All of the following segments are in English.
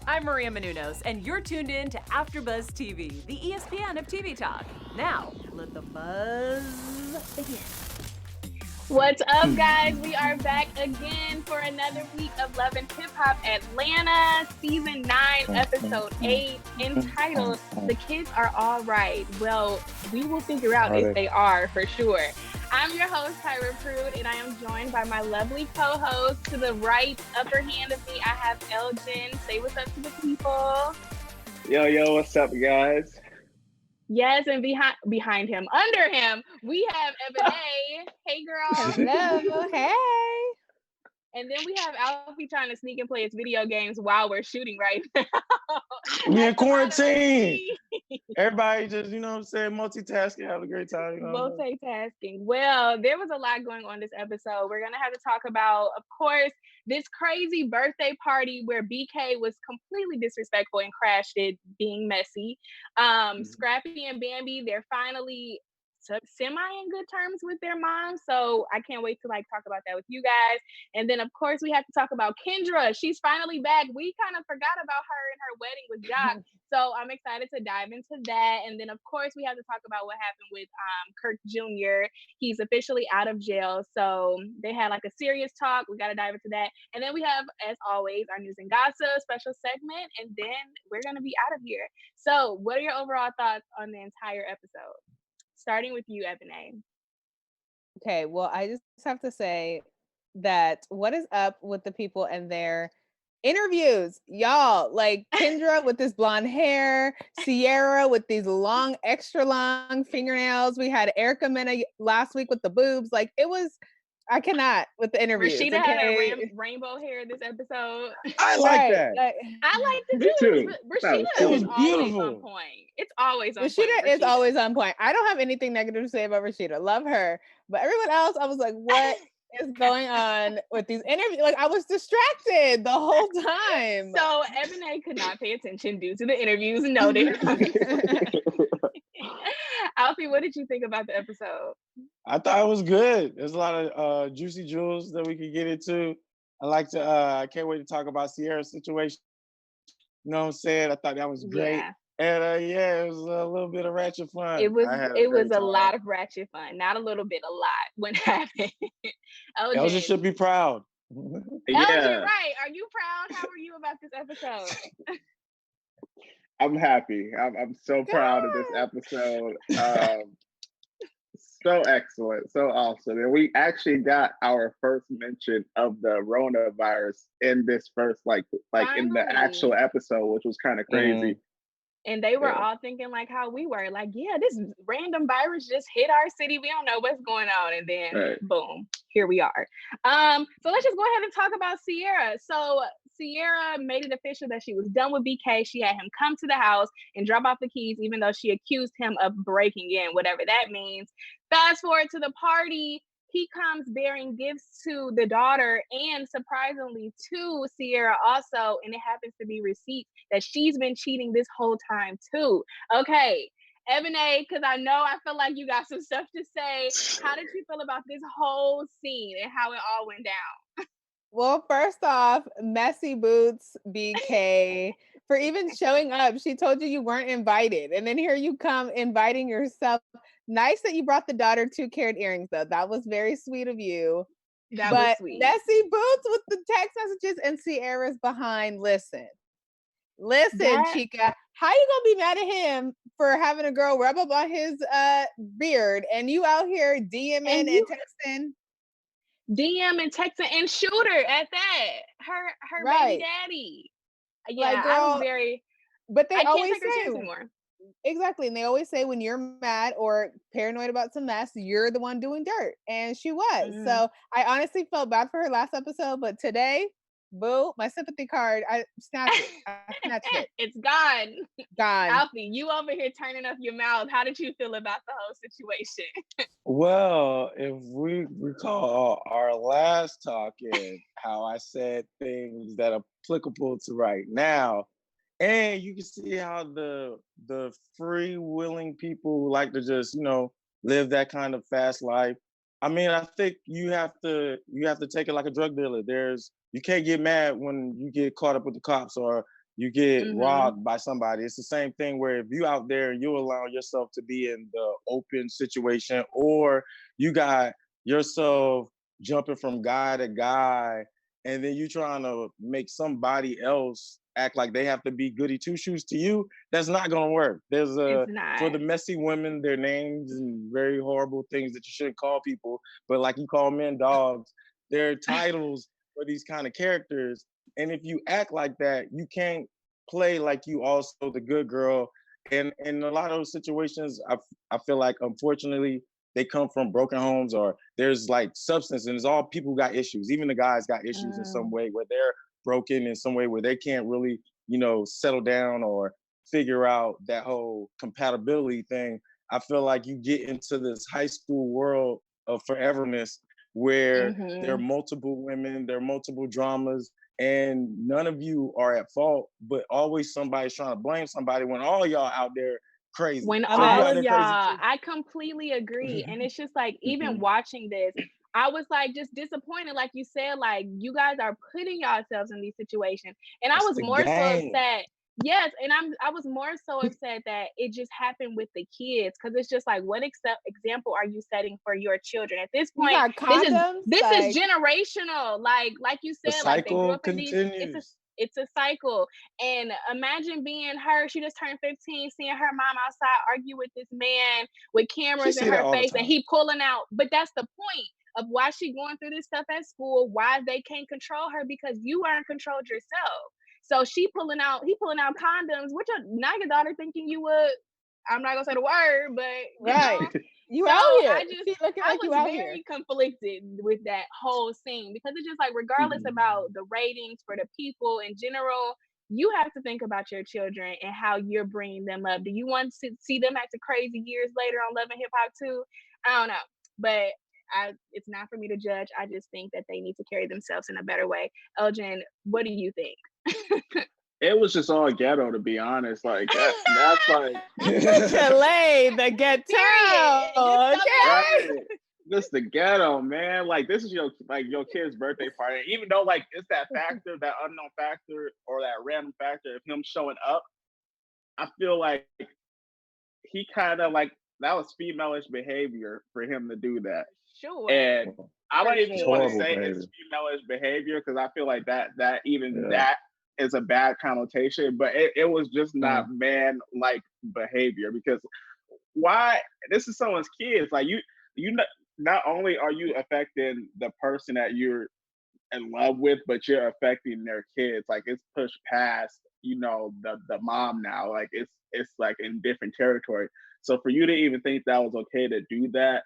I'm Maria Menounos, and you're tuned in to AfterBuzz TV, the ESPN of TV talk. Now, let the buzz begin. What's up, guys? We are back again for another week of Love and Hip Hop Atlanta, Season 9, Episode 8, entitled The Kids Are All Right. Well, we will figure out if they are for sure. I'm your host, Tyra Prude, and I am joined by my lovely co-host. To the right, upper hand of me, I have Elgin. Say what's up to the people. Yo, what's up, guys? Yes, and behind him, under him, we have Ebone. Hey, girl. Hello. Hey. And then we have Alfie trying to sneak and play his video games while we're shooting right now. We in quarantine. Everybody just, multitasking, have a great time. Multitasking. Well, there was a lot going on this episode. We're going to have to talk about, of course, this crazy birthday party where BK was completely disrespectful and crashed it, being messy. Scrappy and Bambi, they're finally semi in good terms with their mom, so I can't wait to talk about that with you guys. And then of course we have to talk about Kendra. She's finally back. We kind of forgot about her and her wedding with Jock, so I'm excited to dive into that. And then of course we have to talk about what happened with Kirk Jr. He's officially out of jail, so they had a serious talk. We got to dive into that. And then we have, as always, our news and gossip special segment, and then we're gonna be out of here. So what are your overall thoughts on the entire episode? Starting with you, Ebone. Okay, well, I just have to say that what is up with the people and their interviews? Y'all, Kendra with this blonde hair, Sierra with these long, extra long fingernails. We had Erica Mena last week with the boobs. I cannot with the interviews. Rasheeda had a rainbow hair this episode. I like that. I liked it Me too. Rasheeda is always on point. It's always on point. Rasheeda is always on point. I don't have anything negative to say about Rasheeda. Love her. But everyone else, I was like, what is going on with these interviews? I was distracted the whole time. So Ebone could not pay attention due to the interviews. Noted. Alfie, what did you think about the episode? I thought it was good. There's a lot of juicy jewels that we could get into. I can't wait to talk about Sierra's situation. You know what I'm saying? I thought that was great. Yeah. And it was a little bit of ratchet fun. It was a lot of ratchet fun. Not a little bit, a lot when happened. Elgin should be proud. Elgin, right. Are you proud? How are you about this episode? I'm happy. I'm so proud of this episode. So excellent, so awesome. And we actually got our first mention of the coronavirus in this first, in the actual episode, which was kind of crazy. And they were all thinking how we were, this random virus just hit our city. We don't know what's going on. And then boom, here we are. So let's just go ahead and talk about Sierra. So Sierra made it official that she was done with BK. She had him come to the house and drop off the keys, even though she accused him of breaking in, whatever that means. Fast forward to the party. He comes bearing gifts to the daughter and surprisingly to Sierra also, and it happens to be receipts that she's been cheating this whole time too. Okay, Ebone, because I feel like you got some stuff to say. How did you feel about this whole scene and how it all went down? Well, first off, messy boots, BK, for even showing up. She told you weren't invited, and then here you come inviting yourself. Nice that you brought the daughter 2-carat earrings, though. That was very sweet of you. That was sweet. Messy boots with the text messages and Sierra's behind. Listen, Chica, how you gonna be mad at him for having a girl rub up on his beard and you out here DMing and texting? DM and texting and shooter at that. Her baby daddy. Yeah, girl, I was very. But they always say anymore. Exactly, and they always say when you're mad or paranoid about some mess, you're the one doing dirt, and she was. So I honestly felt bad for her last episode, but today, boo, my sympathy card, I snatched it. It's gone. Gone. Alfie, you over here turning up your mouth. How did you feel about the whole situation? Well, if we recall our last talk and how I said things that are applicable to right now, and you can see how the free willing people like to just, live that kind of fast life. I mean, I think you have to take it like a drug dealer. You can't get mad when you get caught up with the cops or you get robbed by somebody. It's the same thing where if you out there and you allow yourself to be in the open situation, or you got yourself jumping from guy to guy, and then you trying to make somebody else act like they have to be goody two shoes to you, that's not gonna work. There's for the messy women, their names and very horrible things that you shouldn't call people, but like you call men dogs, they're titles for these kind of characters. And if you act like that, you can't play like you also the good girl. And in a lot of those situations, I feel like unfortunately they come from broken homes, or there's like substance, and it's all people who got issues. Even the guys got issues in some way where they're broken in some way where they can't really, settle down or figure out that whole compatibility thing. I feel like you get into this high school world of foreverness where there are multiple women, there are multiple dramas, and none of you are at fault, but always somebody's trying to blame somebody when all y'all out there crazy. When So all of y'all, I completely agree. And it's just like, even watching this, I was like just disappointed, like you said, like you guys are putting yourselves in these situations. And I was more so upset. Yes, and I was more so upset that it just happened with the kids, because it's just like, what example are you setting for your children at this point? This is generational. Like you said, like they grew up in these. It's a cycle. And imagine being her. She just turned 15, seeing her mom outside argue with this man with cameras in her face, and he pulling out. But that's the point of why she going through this stuff at school, why they can't control her, because you aren't controlled yourself. So he pulling out condoms, which not your daughter thinking you would. I'm not gonna say the word, but you out here. I was very conflicted with that whole scene, because it's just like, regardless about the ratings for the people in general, you have to think about your children and how you're bringing them up. Do you want to see them acting crazy years later on Love and Hip Hop too? I don't know, but it's not for me to judge. I just think that they need to carry themselves in a better way. Elgin, what do you think? It was just all ghetto, to be honest. Like that's like Chile, the ghetto. Right. Just the ghetto, man. Like, this is your kid's birthday party. Even though like it's that factor, that unknown factor, or that random factor of him showing up, I feel like he kind of like, that was female-ish behavior for him to do that. Sure. And I don't even want to say it's female-ish behavior, because I feel like that is a bad connotation, but it was just not man-like behavior. Because why? This is someone's kids. Like, you not only are you affecting the person that you're in love with, but you're affecting their kids. Like, it's pushed past, the mom now. Like, it's like in different territory. So for you to even think that was okay to do that,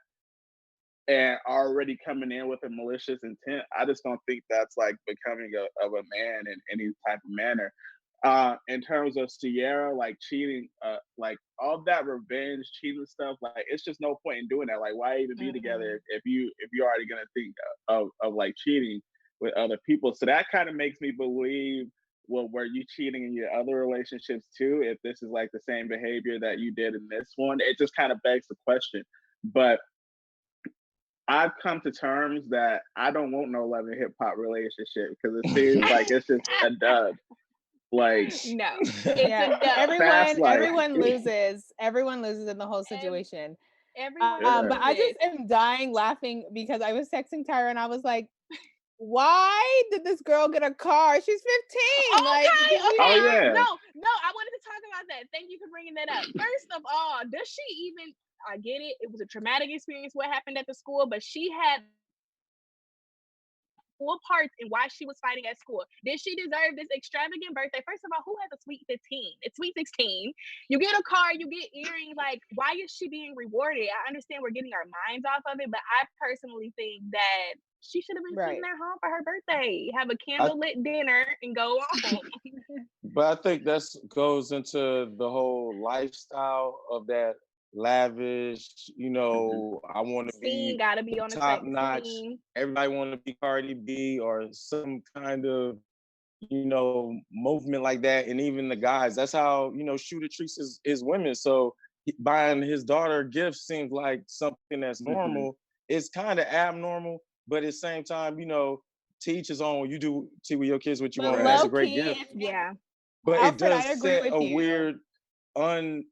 and already coming in with a malicious intent, I just don't think that's like becoming of a man in any type of manner. In terms of Sierra, like cheating, like all that revenge cheating stuff, like it's just no point in doing that. Like, why even be together if you're already gonna think of like cheating with other people? So that kind of makes me believe, well, were you cheating in your other relationships too? If this is like the same behavior that you did in this one, it just kind of begs the question. But I've come to terms that I don't want no Love and Hip Hop relationship, because it seems like it's just a dud. Like, no, it's a dud. Everyone loses. Everyone loses in the whole situation. But I just am dying laughing, because I was texting Tyra and I was like, why did this girl get a car? She's 15. Okay, like, yeah. No, I wanted to talk about that. Thank you for bringing that up. First of all, does she even? I get it. It was a traumatic experience what happened at the school, but she had full parts in why she was fighting at school. Did she deserve this extravagant birthday? First of all, who has a sweet 15? It's sweet 16. You get a car, you get earrings. Like, why is she being rewarded? I understand we're getting our minds off of it, but I personally think that she should have been sitting at home for her birthday, have a candlelit dinner, and go on. But I think that goes into the whole lifestyle of that lavish, I want to be gotta be on top notch. Everybody want to be Cardi B or some kind of, movement like that. And even the guys, that's how, Shooter treats his women. So buying his daughter gifts seems like something that's normal. It's kind of abnormal, but at the same time, to each his own. You do with your kids what you want. That's a great gift. Yeah. but Alfred, it does I agree set with a you. weird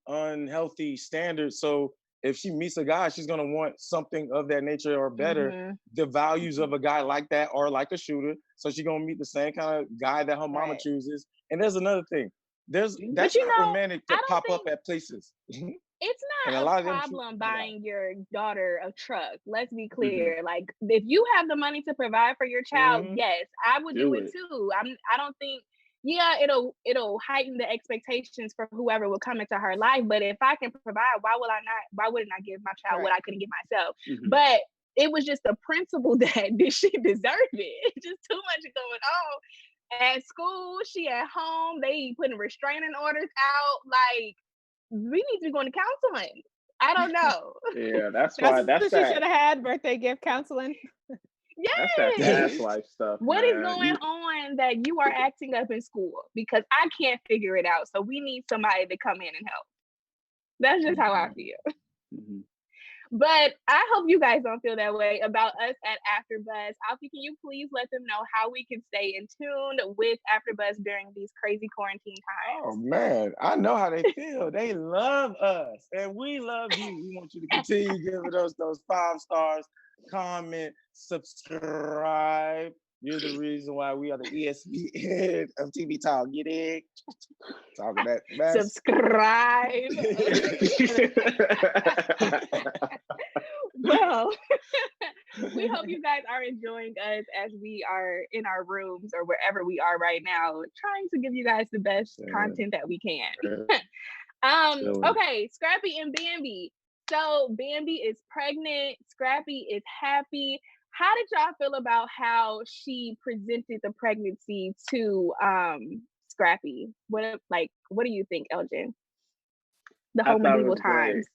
unhealthy standard. So if she meets a guy, she's gonna want something of that nature or better. The values of a guy like that are like a shooter. So she's gonna meet the same kind of guy that her mama Right. chooses. And there's another thing. That's But you not know, romantic I to don't pop up think at places. it's And a not lot a of them problem shoot that out. buying your daughter a truck. Let's be clear. Like, if you have the money to provide for your child, yes, I would do it too. I don't think, yeah, it'll heighten the expectations for whoever will come into her life. But if I can provide, why wouldn't I give my child what I couldn't give myself? But it was just the principle that she deserved it. It's just too much going on. At school, she at home, they putting restraining orders out. Like, we need to be going to counseling. I don't know. Yeah, that's what that. She should have had birthday gift counseling. Yes. That's that past life stuff. What man. is going on that you are acting up in school? Because I can't figure it out. So we need somebody to come in and help. That's just how I feel. But I hope you guys don't feel that way about us at AfterBuzz. Alfie, can you please let them know how we can stay in tune with AfterBuzz during these crazy quarantine times? Oh man, I know how they feel. They love us, and we love you. We want you to continue giving us those 5 stars, comment, subscribe. You're the reason why we are the ESPN of TV Talk. Get it? Talking that mess. Subscribe. Well, we hope you guys are enjoying us as we are in our rooms or wherever we are right now, trying to give you guys the best content that we can. Okay, Scrappy and Bambi. So Bambi is pregnant, Scrappy is happy. How did y'all feel about how she presented the pregnancy to Scrappy? What do you think, Elgin? The whole medieval times.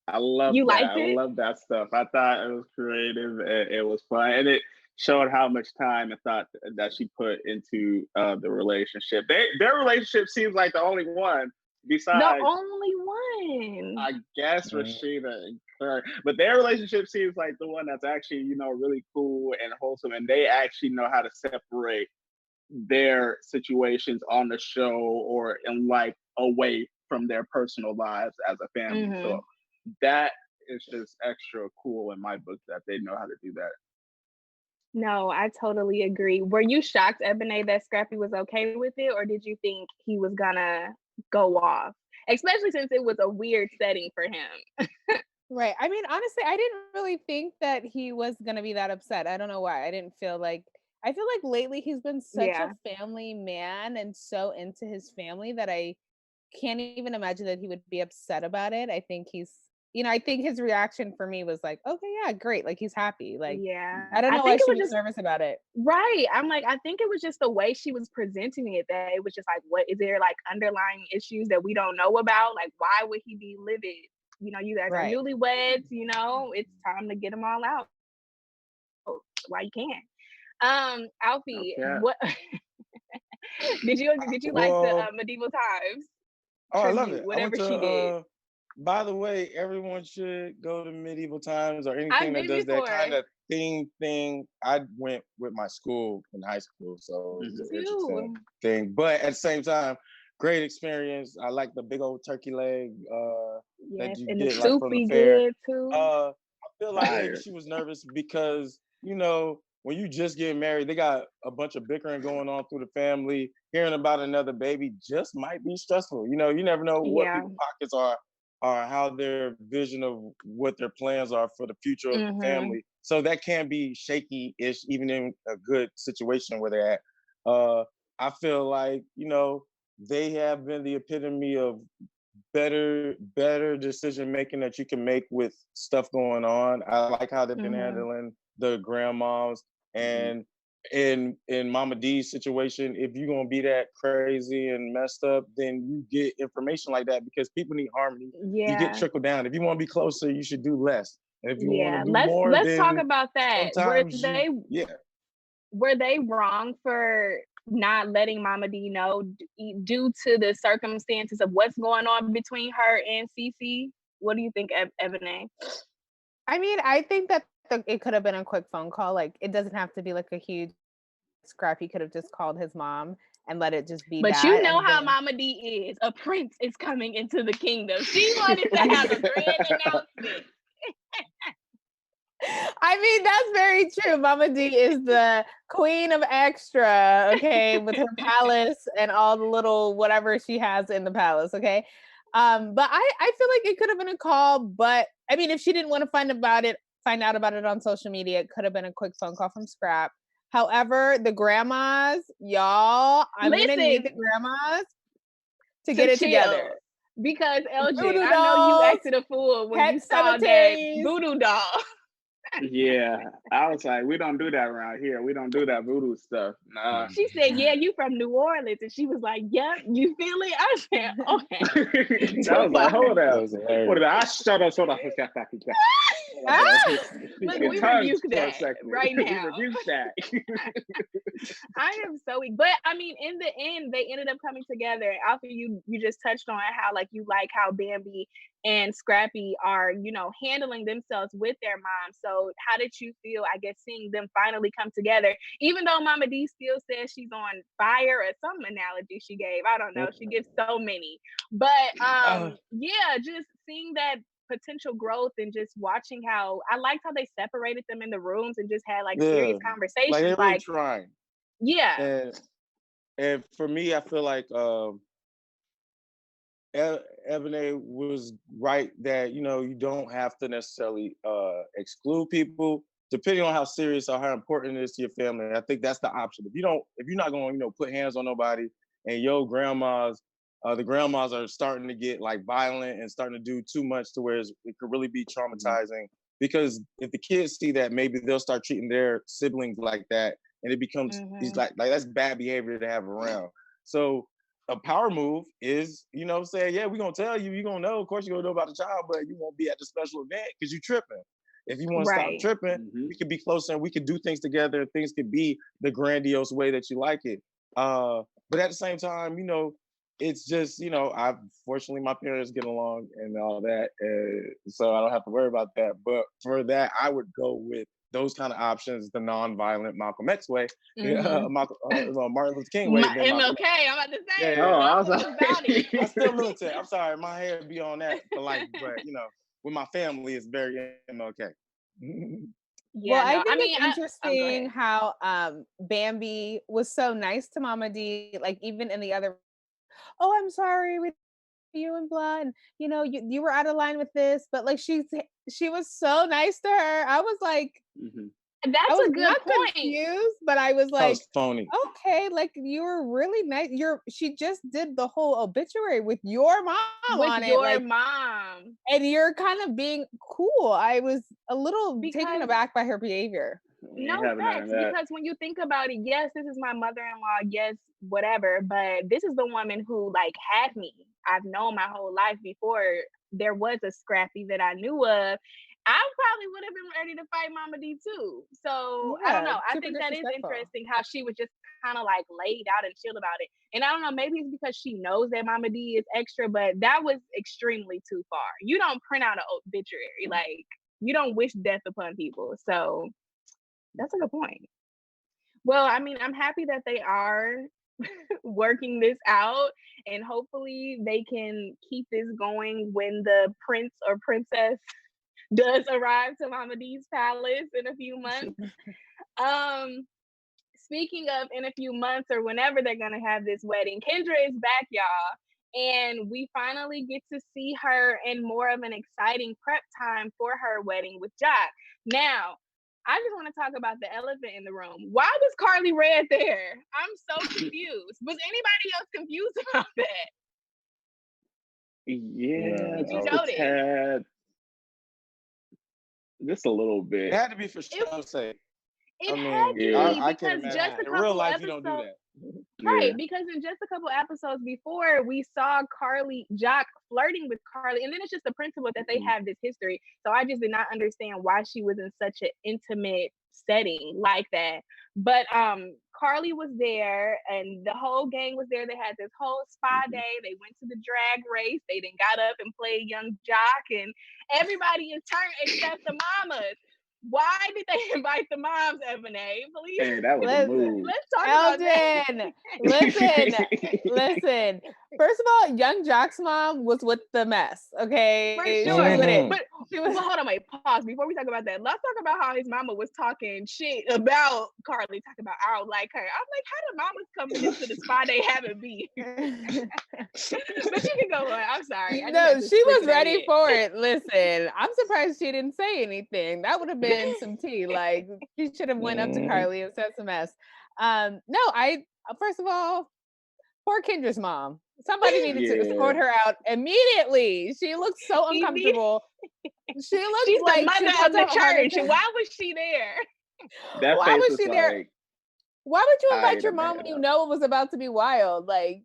I love you that. liked it? I love that stuff. I thought it was creative. It was fun, and it showed how much time and thought that she put into the relationship. Their relationship seems like the only one besides the only one. I guess Rasheeda and Kirk, but their relationship seems like the one that's actually really cool and wholesome, and they actually know how to separate their situations on the show or in away from their personal lives as a family. So that is just extra cool in my book that they know how to do that. No, I totally agree. Were you shocked, Ebone, that Scrappy was okay with it, or did you think he was gonna go off? Especially since it was a weird setting for him. Right. I mean, honestly, I didn't really think that he was gonna be that upset. I don't know why. I feel like lately he's been such a family man and so into his family that I can't even imagine that he would be upset about it. I think I think his reaction for me was like, okay, yeah, great. Like he's happy. Like, I don't know why she was nervous about it. Right. I'm like, I think it was just the way she was presenting it that it was just like, what is there underlying issues that we don't know about? Like, why would he be livid? You guys are newlyweds, it's time to get them all out. Why you can't? Alfie, what did you like the medieval times? Oh, I love it. Whatever she did. By the way, everyone should go to medieval times or anything that does that kind of thing. I went with my school in high school, so it's an interesting thing. But at the same time, great experience. I like the big old turkey leg that you get from the fair. Too. I feel like maybe she was nervous because when you just get married, they got a bunch of bickering going on through the family. Hearing about another baby just might be stressful. You never know what people's pockets are or how their vision of what their plans are for the future of the family. So that can be shaky-ish, even in a good situation where they're at. I feel like, they have been the epitome of better decision-making that you can make with stuff going on. I like how they've been handling the grandmoms. And in Mama Dee's situation, if you're gonna be that crazy and messed up, then you get information like that because people need harmony. You get trickled down. If you want to be closer, you should do less. And if you want to do more, let's talk about that. Were they wrong for not letting Mama D know due to the circumstances of what's going on between her and Cece? What do you think, Ebone? I mean, I think that it could have been a quick phone call. Like, it doesn't have to be like a huge Scrappy could have just called his mom and let it just be but that. you know and how then... Mama D is. A prince is coming into the kingdom. She wanted to have a grand announcement. I mean, that's very true. Mama D is the queen of extra, okay, with her palace and all the little whatever she has in the palace, okay? But I feel like it could have been a call, but I mean, if she didn't want to find out about it on social media, it could have been a quick phone call from Scrap. However, the grandmas, y'all, I'm gonna need the grandmas to get it together. Because Elgin, Voodoo I know you dolls, acted a fool when pet you saw that cemeteries. voodoo doll. Yeah, I was like, we don't do that around here. We don't do that voodoo stuff. Nah. She said, "Yeah, you from New Orleans," and she was like, "Yep, you feel it?" I said, "Okay." I was like, hold That up. was What hilarious. did I shut up? Look, we rebuke that right We now. rebuke that. I am so weak. But I mean, in the end, they ended up coming together. Alfred, you just touched on how like you like how Bambi and Scrappy are, you know, handling themselves with their mom. So how did you feel, I guess, seeing them finally come together? Even though Mama D still says she's on fire or some analogy she gave. I don't know. She gives so many. But yeah, just seeing that potential growth and just watching how I liked how they separated them in the rooms and just had like serious conversations. Like they're really trying. Yeah. And for me, I feel like Ebone was right that, you know, you don't have to necessarily exclude people depending on how serious or how important it is to your family. I think that's the option. If you're not going to, you know, put hands on nobody, and the grandmas are starting to get like violent and starting to do too much to where it could really be traumatizing. Because if the kids see that, maybe they'll start treating their siblings like that, and it becomes like that's bad behavior to have around. So a power move is, you know, saying, yeah, we're gonna tell you, you're gonna know, of course you're gonna know about the child, but you won't be at the special event because you're tripping. If you want to stop tripping, we could be closer and we could do things together. Things could be the grandiose way that you like it. But at the same time, you know, it's just, you know, fortunately my parents get along and all that, so I don't have to worry about that. But for that, I would go with those kind of options, the non-violent Malcolm X way, Martin Luther King way. MLK, I'm about to say. Yeah, I was like, I'm still militant. I'm sorry, my hair be on that for life, but you know, with my family, it's very MLK. Yeah, well, I think it's interesting how Bambi was so nice to Mama D, like even in the other, oh, I'm sorry with you and blah, and you know, you were out of line with this, but like she was so nice to her. I was like, that's a good point. Confused, but I was like, was phony. Okay, like you were really nice. She just did the whole obituary with your mom on it. With your mom. And you're kind of being cool. I was a little taken aback by her behavior. No facts, because when you think about it, yes, this is my mother-in-law, yes, whatever, but this is the woman who like had me. I've known my whole life before there was a Scrappy that I knew of. I probably would have been ready to fight Mama D too. So I don't know. I think that is interesting how she was just kind of like laid out and chill about it. And I don't know, maybe it's because she knows that Mama D is extra, but that was extremely too far. You don't print out an obituary. Like you don't wish death upon people. So that's a good point. Well, I mean, I'm happy that they are working this out, and hopefully they can keep this going when the prince or princess does arrive to Mama D's palace in a few months. Speaking of in a few months or whenever they're gonna have this wedding, Kendra is back, y'all. And we finally get to see her in more of an exciting prep time for her wedding with Jock. Now, I just want to talk about the elephant in the room. Why was Carly Red there? I'm so confused. Was anybody else confused about that? Yeah, you noticed? Just a little bit. It had to be for show's sake. It had to be because just a couple in real life, episodes, you don't do that. Right, because in just a couple episodes before, we saw Jock flirting with Carly, and then it's just the principle that they have this history. So I just did not understand why she was in such an intimate setting like that. But Carly was there, and the whole gang was there. They had this whole spa day. They went to the drag race. They then got up and played young Jock, and everybody is turned except the mamas. Why did they invite the moms, Ebone? Please. Hey, that was a move. Let's talk about that. Elgin, listen. First of all, Young Jock's mom was with the mess. Okay, For she sure. was with it. But hold on, wait, pause. Before we talk about that, let's talk about how his mama was talking shit about Carly, talking about I don't like her. I'm like, how the mamas coming into the spot they haven't been? But you can go on. I'm sorry. No, she was ready for it. Listen, I'm surprised she didn't say anything. That would have been some tea. Like, she should have went up to Carly and said some mess. No, first of all, poor Kendra's mom. Somebody needed to escort her out immediately. She looked so uncomfortable. She looked She's like the mother of the church. Why was she there? Why was she there? Why would you invite your mom when you know it was about to be wild? Like,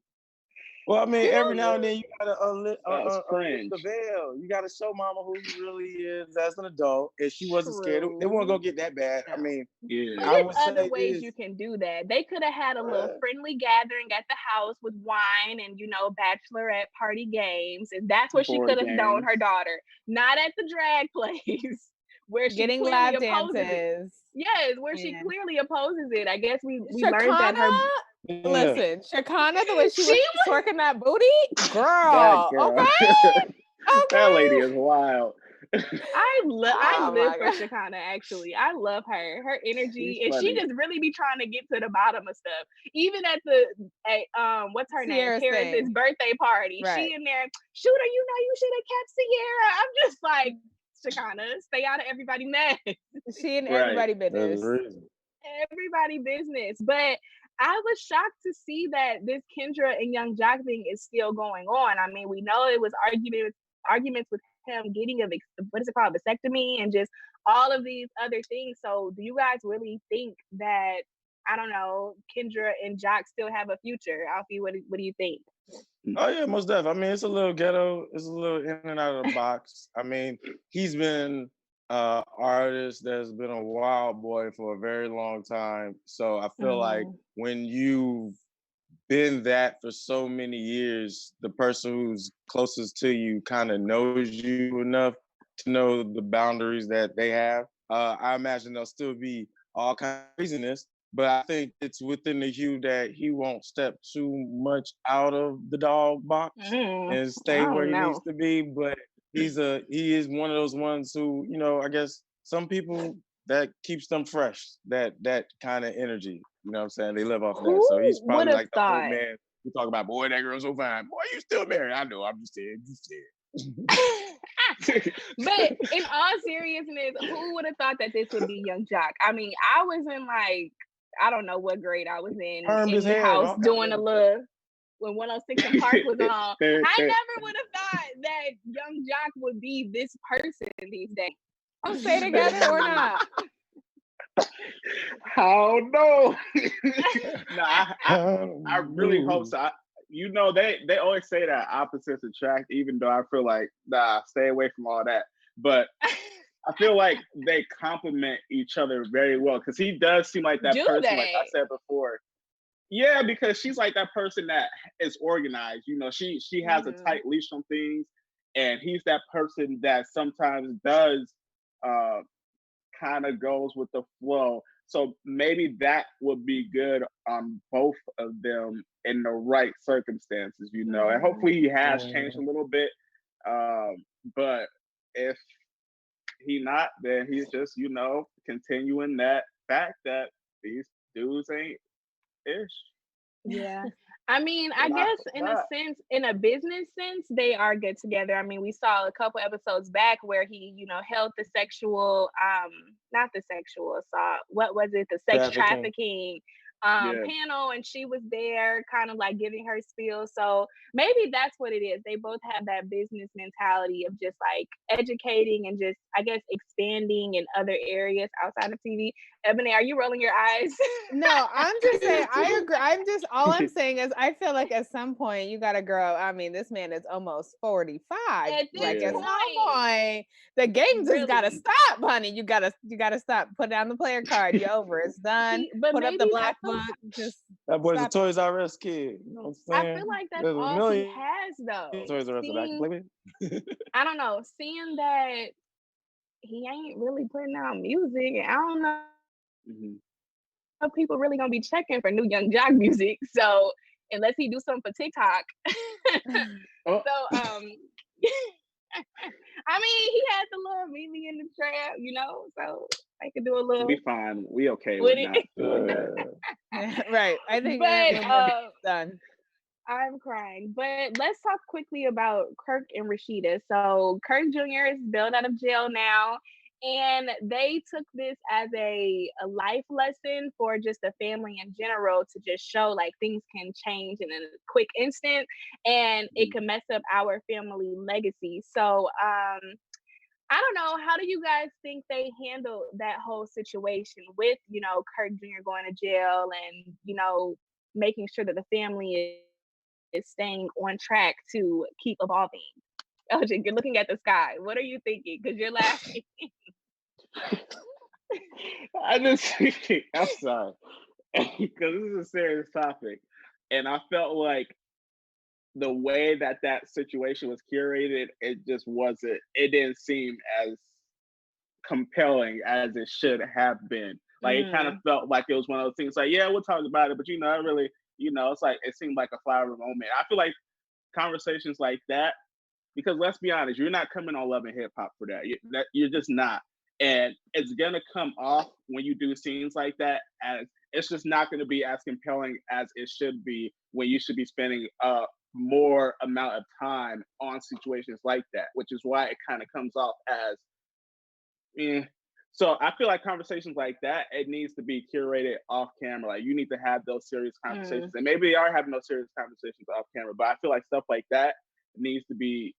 well, I mean, every now and then you gotta lift the veil. You gotta show mama who you really is as an adult. If she wasn't scared, it wasn't gonna get that bad. I mean, there's other ways you can do that. They could have had a little friendly gathering at the house with wine and, bachelorette party games. And that's what she could have known her daughter. Not at the drag place where she getting lap dances. Yes, where she clearly opposes it. I guess we learned that her... Listen, Shakana, the way she was twerking that booty, girl. Okay. That lady is wild. I live for Shakana, actually. I love her. Her energy. And she just really be trying to get to the bottom of stuff. Even at what's her name? Paris' birthday party. Right. She in there, Shooter, you should have kept Sierra. I'm just like, Shakana, stay out of everybody's mess. She in everybody business. Everybody business. But I was shocked to see that this Kendra and Young Jock thing is still going on. I mean, we know it was arguments with him getting vasectomy and just all of these other things. So do you guys really think that, I don't know, Kendra and Jock still have a future? Alfie, what do you think? Oh yeah, most definitely. I mean, it's a little ghetto. It's a little in and out of the box. I mean, he's been artist that's been a wild boy for a very long time. So I feel like when you've been that for so many years, the person who's closest to you kind of knows you enough to know the boundaries that they have. I imagine there'll still be all kinds of craziness, but I think it's within the hue that he won't step too much out of the dog box and stay where he needs to be. But he is one of those ones who, I guess some people that keeps them fresh, that kind of energy. You know what I'm saying? They live off of that. So he's probably like the old man who talk about, boy, that girl's so fine. Boy, you still married. I know, I'm just saying. But in all seriousness, who would have thought that this would be Young Jock? I mean, I was in I don't know what grade I was in the house doing a little... when 106 and Park was on. I never would have thought that Young Jock would be this person these days. I'll stay together or not. How no? I really hope so. They always say that opposites attract, even though I feel like, stay away from all that. But I feel like they complement each other very well, because he does seem like that person, like I said before. Yeah, because she's like that person that is organized. She has a tight leash on things, and he's that person that sometimes does kind of goes with the flow. So maybe that would be good on both of them in the right circumstances, and hopefully he has changed a little bit. But if he not, then he's just, continuing that fact that these dudes ain't ish. Yeah. I mean, I guess in a business sense, they are good together. I mean, we saw a couple episodes back where he, held the sexual, not the sexual assault, what was it? The sex trafficking panel, and she was there kind of like giving her spiel. So maybe that's what it is. They both have that business mentality of just like educating and just, I guess, expanding in other areas outside of TV. Ebone, are you rolling your eyes? No, I'm just saying, I agree. All I'm saying is I feel like at some point you gotta grow. I mean, this man is almost 45. At some point, the games just gotta stop, honey. You gotta stop. Put down the player card. You're over. It's done. Put up the black book. Just that boy's a Toys R Us kid. You know what I'm saying? I feel like that's all he has, though. Toys R Us back. I don't know. Seeing that he ain't really putting out music, and I don't know Mm-hmm. if people really gonna be checking for new Young Jock music. So unless he do something for TikTok. Oh, So I mean, he had the little Meet Me in the Trap, you know, so I could do a little we fine. We okay with with it. not doing that. Right. I think But done. I'm crying. But let's talk quickly about Kirk and Rasheeda. So Kirk Jr. is bailed out of jail now. And they took this as a life lesson for just the family in general, to just show like things can change in a quick instant and it can mess up our family legacy. So I don't know, how do you guys think they handled that whole situation with, you know, Kirk Jr. going to jail and, you know, making sure that the family is staying on track to keep evolving? Elgin, you're looking at the sky. What are you thinking? Because you're laughing. I just, I'm sorry, because this is a serious topic, and I felt like the way that that situation was curated, it just wasn't. It didn't seem as compelling as it should have been. Like it kind of felt like it was one of those things. Like, yeah, we'll talk about it, but you know, I really, you know, it's like it seemed like a flower moment. I feel like conversations like that, because let's be honest, you're not coming on Love and Hip Hop for that. You're just not. And it's gonna come off when you do scenes like that as it's just not gonna be as compelling as it should be when you should be spending more amount of time on situations like that, which is why it kind of comes off as eh. So I feel like conversations like that, it needs to be curated off camera. Like you need to have those serious conversations, and maybe they are having those serious conversations off camera. But I feel like stuff like that needs to be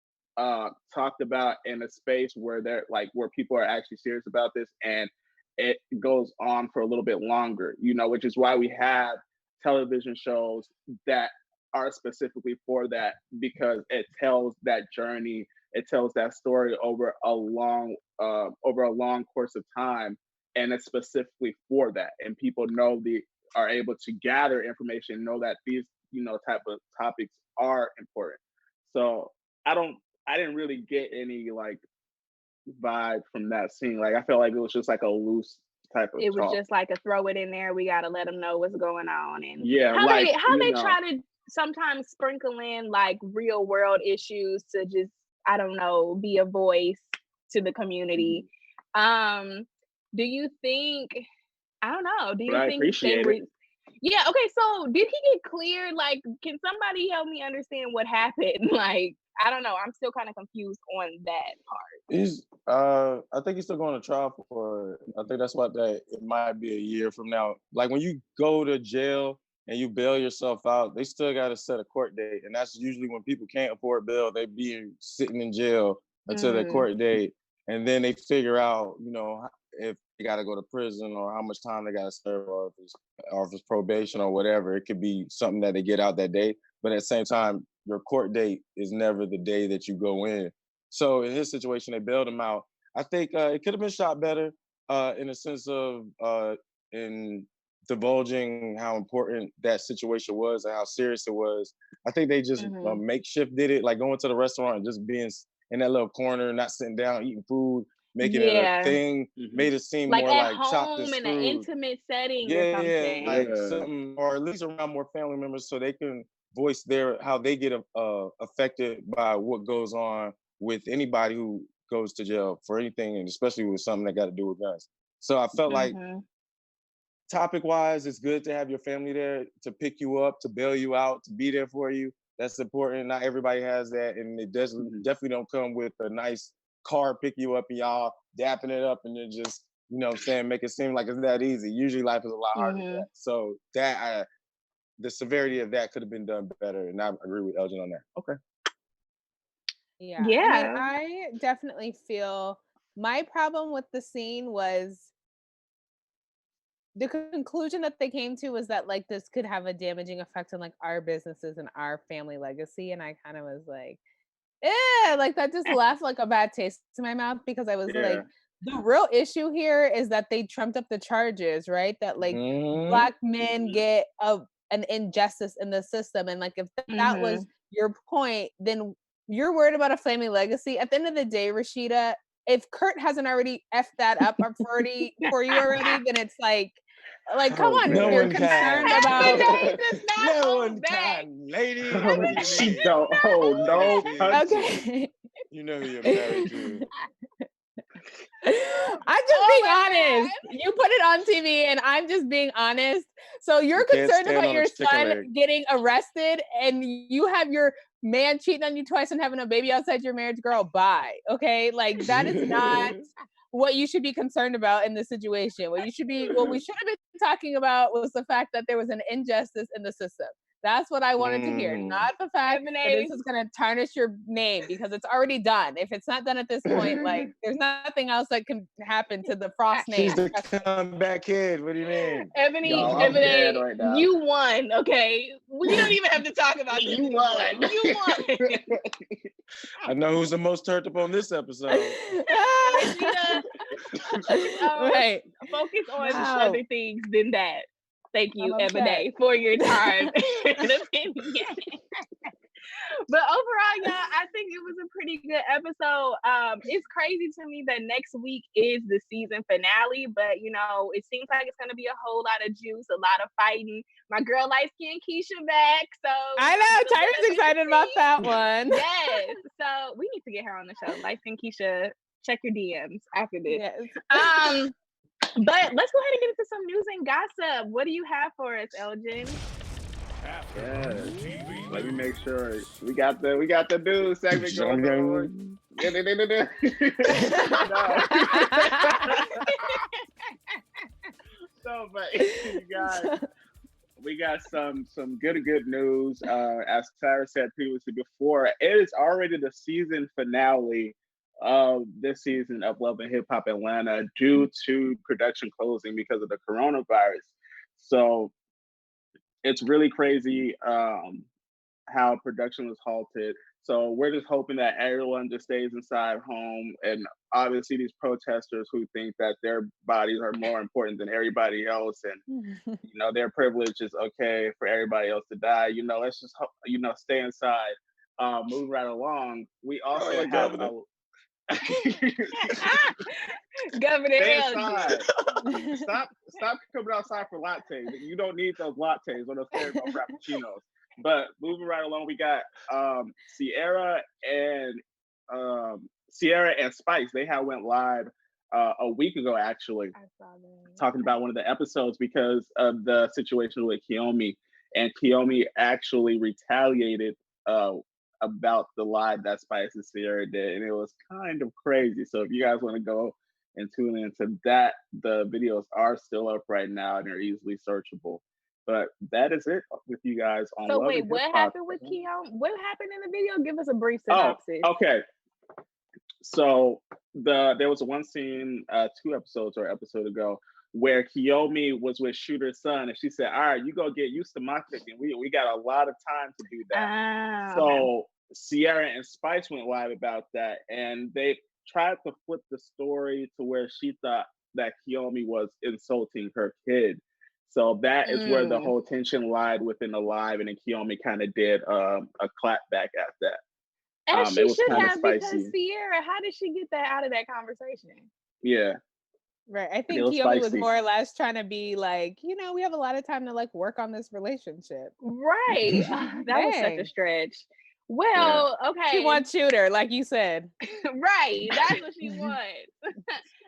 talked about in a space where they're like where people are actually serious about this, and it goes on for a little bit longer. You know, which is why we have television shows that are specifically for that, because it tells that journey, it tells that story over a long course of time, and it's specifically for that, and people are able to gather information, know that these, you know, type of topics are important. So I didn't really get any like vibe from that scene. Like I felt like it was just like a loose type of It was talk. just like a throw it in there. We got to let them know what's going on, and Yeah, how like they try to sometimes sprinkle in like real world issues to just, I don't know, be a voice to the community. Do you think, I don't know, do but you I think they appreciate it. yeah, okay, so did he get cleared? Like, can somebody help me understand what happened? Like, I don't know, I'm still kind of confused on that part. He's I think he's still going to trial for it. I think that's what that it might be a year from now. Like when you go to jail and you bail yourself out, they still got to set a court date, and that's usually when people can't afford bail. They be sitting in jail until their court date, and then they figure out, you know, if they got to go to prison or how much time they got to serve, or if it's probation or whatever. It could be something that they get out that day, but at the same time, your court date is never the day that you go in. So in his situation, they bailed him out. I think it could have been shot better in the sense of in divulging how important that situation was and how serious it was. I think they just makeshift did it, like going to the restaurant and just being in that little corner, not sitting down, eating food, making it a thing, made it seem like more at like chopped and home in an screwed. intimate setting or Yeah, something. like something, or at least around more family members, so they can voice how they get affected by what goes on with anybody who goes to jail for anything, and especially with something that got to do with guns. So I felt like topic wise, it's good to have your family there to pick you up, to bail you out, to be there for you. That's important. Not everybody has that, and it definitely don't come with a nice car pick you up and y'all dapping it up and then just, you know what I'm saying, make it seem like it's that easy. Usually life is a lot harder than that. So that the severity of that could have been done better, and I agree with Elgin on that. Okay. Yeah. I mean, I definitely feel my problem with the scene was the conclusion that they came to was that like this could have a damaging effect on like our businesses and our family legacy. And I kind of was like, like that just left like a bad taste in my mouth, because I was like, the real issue here is that they trumped up the charges, right? That like Black men get an injustice in the system. And like if that was your point, then you're worried about a family legacy. At the end of the day, Rasheeda, if Kurt hasn't already effed that up for you already, then it's like come on, no you're one concerned can. about. Ebone does not No hold one back. can, lady. Oh, What do you mean? she don't hold no punches. Okay. You know who you're married to. I'm just being honest. You put it on TV and I'm just being honest. So you're You can't concerned stand about on a your chicken son leg. getting arrested and you have your man cheating on you twice and having a baby outside your marriage, girl, bye. Okay? Like that is not what you should be concerned about in this situation. What we should have been talking about was the fact that there was an injustice in the system. That's what I wanted to hear, not the fact that this is going to tarnish your name because it's already done. If it's not done at this point, like there's nothing else that can happen to the Frost name. She's the comeback kid. What do you mean? Ebony, right now. you won. Okay, we don't even have to talk about this. You won. You won. I know who's the most turned up on this episode. Right. Focus on other things than that. Thank you, I'm Ebony, for your time and opinion. But overall, y'all, I think it was a pretty good episode. It's crazy to me that next week is the season finale, but you know, it seems like it's gonna be a whole lot of juice, a lot of fighting. My girl light skin Keisha back, so I know Tyra's excited about that one. Yes, so we need to get her on the show. Light skin Keisha, check your DMs after this. Yes. But let's go ahead and get into some news and gossip. What do you have for us, Elgin? Let me make sure we got the news segment going on. So, but you guys, we got some good news. As Tyra said previously before, it is already the season finale of this season of Love and Hip Hop Atlanta due to production closing because of the coronavirus. So it's really crazy how production was halted. So we're just hoping that everyone just stays inside home. And obviously these protesters who think that their bodies are more important than everybody else and, you know, their privilege is okay for everybody else to die. You know, let's just, stay inside. Moving right along, we also have Governor. Governor Elgin. Stop coming outside for lattes. You don't need those lattes or those caramel frappuccinos. But moving right along, we got Sierra and Spice. They went live a week ago, actually, talking about one of the episodes because of the situation with Kyomi. And Kyomi actually retaliated about the live that Spice and Sierra did, and it was kind of crazy. So if you guys want to go and tune into that, the videos are still up right now and they're easily searchable. But that is it with you guys on. So Love wait, and what Hip Hop. happened with Keon? What happened in the video? Give us a brief synopsis. Oh, okay. So there was one scene 2 episodes or episode ago where Kyomi was with Shooter's son, and she said, "All right, you go get used to my cooking. We got a lot of time to do that." So Sierra and Spice went live about that, and they tried to flip the story to where she thought that Kyomi was insulting her kid. So that is where the whole tension lied within the live, and then Kyomi kind of did a clap back at that. And she should have, spicy. because Sierra, how did she get that out of that conversation? Yeah. Right. I think Kyomi was more or less trying to be like, we have a lot of time to like work on this relationship. Right. That was such a stretch. Well, okay. She wants Shooter, like you said. Right. That's what she wants.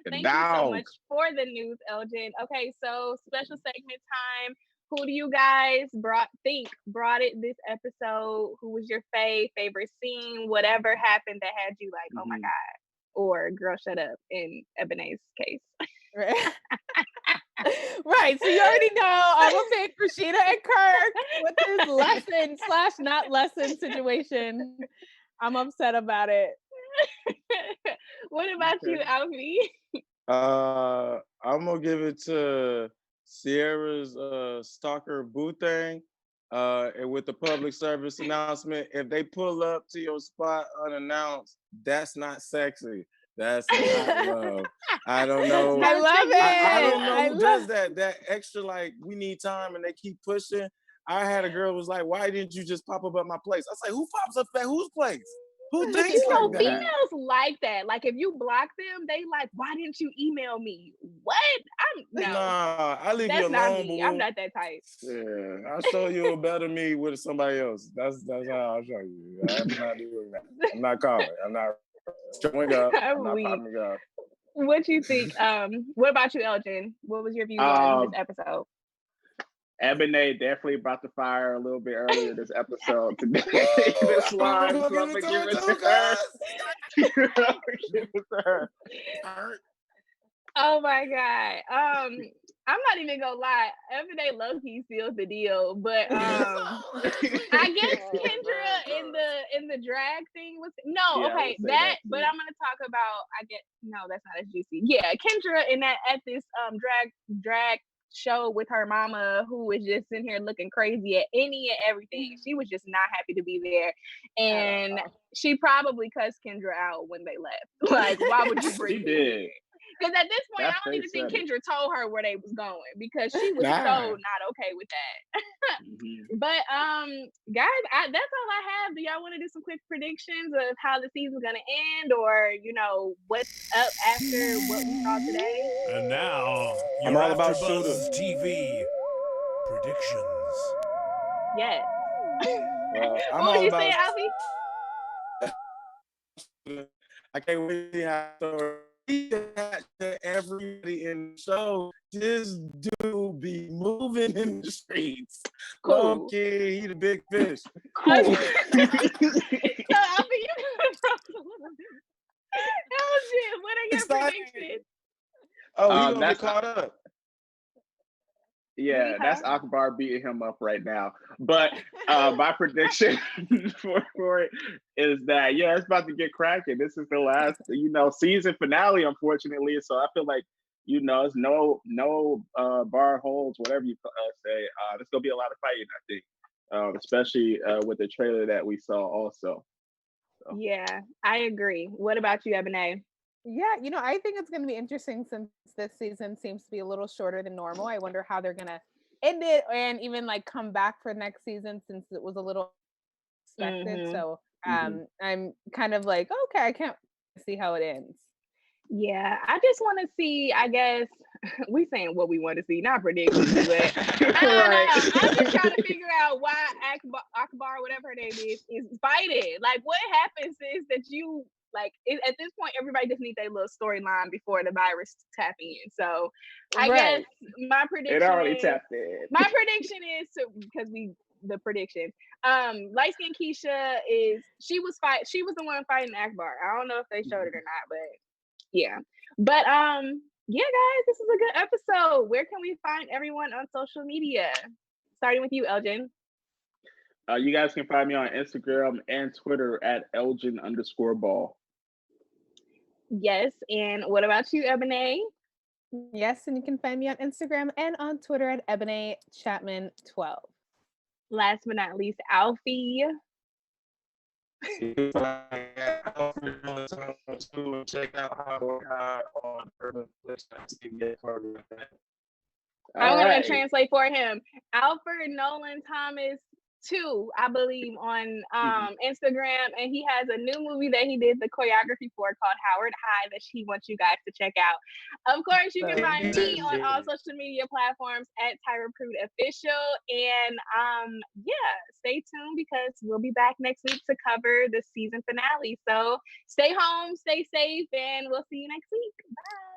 Thank you so much for the news, Elgin. Okay, so special segment time. Who do you guys brought it this episode? Who was your favorite scene? Whatever happened that had you like, oh my God. Or girl, shut up in Ebone's case. Right. Right. So you already know I'm a pick Rasheeda and Kirk with this lesson/not lesson situation. I'm upset about it. What about you, Alfie? I'm gonna give it to Sierra's stalker boo thing. And with the public service announcement, if they pull up to your spot unannounced, that's not sexy. That's not love. I don't know. I love it. I don't know who does that. That extra, like, we need time and they keep pushing. I had a girl who was like, why didn't you just pop up at my place? I was like, who pops up at whose place? Who thinks like that? Females like that. Like if you block them, they like, why didn't you email me? What? Nah, I leave that's you not alone. me. I'm not that type. Yeah, I'll show you a better me with somebody else. That's how I'll show you. I'm not doing that. I'm not calling. I'm not showing up. I'm not popping up. What you think? What about you, Elgin? What was your views on this episode? Ebone definitely brought the fire a little bit earlier this episode today. This line, so I'm gonna give it to her. Give it to her. Oh my God. I'm not even gonna lie. Ebone low-key seals the deal, but I guess Kendra in the drag thing was that. But I'm gonna talk about. I guess no, that's not as juicy. Yeah, Kendra in that at this drag show with her mama, who was just sitting here looking crazy at any and everything. She was just not happy to be there, and she probably cussed Kendra out when they left. Like, why would you bring? She did. Because at this point, I don't even think Kendra told her where they was going, because she was so not okay with that. But guys, that's all I have. Do y'all want to do some quick predictions of how the season's gonna end, or what's up after what we saw today? And now I'm all about AfterBuzz TV predictions. Yes. I'm what all would you about. say, Alfie? I can't wait to see how everybody in the show just do be moving in the streets. Cool. Okay, he the big fish. Cool. So Alfie, you what are your predictions? Oh, he's gonna get caught up. Yeah, that's Akbar beating him up right now. But my prediction for it is that it's about to get cracking. This is the last, season finale, unfortunately. So I feel like, it's no bar holds, whatever you say. There's gonna be a lot of fighting, I think, especially with the trailer that we saw also. So. Yeah, I agree. What about you, Ebone? Yeah, I think it's going to be interesting since this season seems to be a little shorter than normal. I wonder how they're going to end it and even come back for next season, since it was a little expected. So I'm kind of like, okay, I can't see how it ends. Yeah, I just want to see, I guess, we saying what we want to see, not predictions, but I'm just trying to figure out why Akbar, whatever her name is fighting. Like, what happens is that you, at this point, everybody just needs their little storyline before the virus tap in. So I guess my prediction tapped in. My prediction is light-skinned Keisha she was the one fighting Akbar. I don't know if they showed it or not, but yeah. But yeah, guys, this is a good episode. Where can we find everyone on social media? Starting with you, Elgin. You guys can find me on Instagram and Twitter at Elgin_ball. Yes, and what about you, Ebone? Yes, and you can find me on Instagram and on Twitter at Ebone Chatman 12. Last but not least, Alfie. Check out on I'm going to translate for him. Alfred Nolan Thomas 2, I believe, on Instagram, and he has a new movie that he did the choreography for called Howard High that he wants you guys to check out. Of course, you can find me on all social media platforms at Tyraprudeofficial, and stay tuned because we'll be back next week to cover the season finale. So stay home, stay safe, and we'll see you next week. Bye.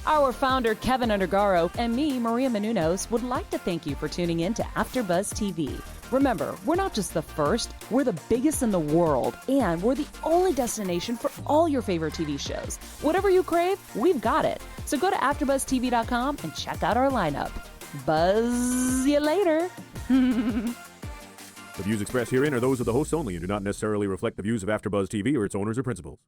Our founder, Keven Undergaro, and me, Maria Menounos, would like to thank you for tuning in to AfterBuzz TV. Remember, we're not just the first, we're the biggest in the world, and we're the only destination for all your favorite TV shows. Whatever you crave, we've got it. So go to AfterBuzzTV.com and check out our lineup. Buzz you later. The views expressed herein are those of the hosts only and do not necessarily reflect the views of AfterBuzz TV or its owners or principals.